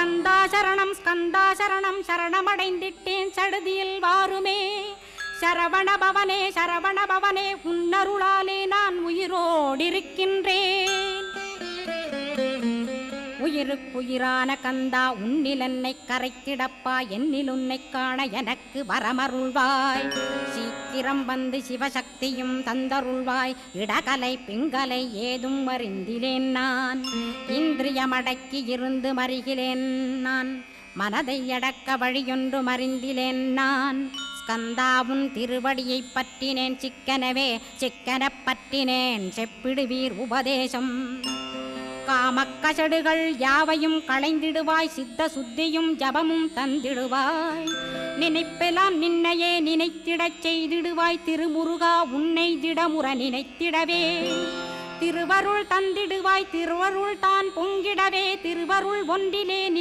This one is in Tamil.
ஸ்கந்தா சரணம் சரணமடைந்திட்டேன் சடுதியில் வாருமே. சரவணபவனே சரவணபவனே உன்னருளாலே நான் உயிரோடிருக்கின்றேன். உயிருக்குயிரான கந்தா உன்னில் என்னை கரைத்திடப்பா, என்னில் உன்னை காண எனக்கு வரமருள்வாய். சீக்கிரம் வந்து சிவசக்தியும் தந்தருள்வாய். இடகலை பிங்கலை ஏதும் அறிந்திலேன் நான். இந்திரியமடக்கி இருந்து மறிகிலேன் நான். மனதை அடக்க வழியொன்றும் அறிந்திலேன் நான். ஸ்கந்தாவும் திருவடியை பற்றினேன் சிக்கனவே சிக்கனப் பற்றினேன். செப்பிடுவீர் உபதேசம். காமக்கசடுகள் யாவையும் களைந்திடுவாய். சித்த சுத்தியும் ஜபமும் தந்திடுவாய். நினைப்பெல்லாம் நின்னையே நினைத்திடச் செய்திடுவாய். திருமுருகா உன்னை திடமுற நினைத்திடவே திருவருள் தந்திடுவாய். திருவருள் தான் பொங்கிடவே திருவருள் ஒன்றிலே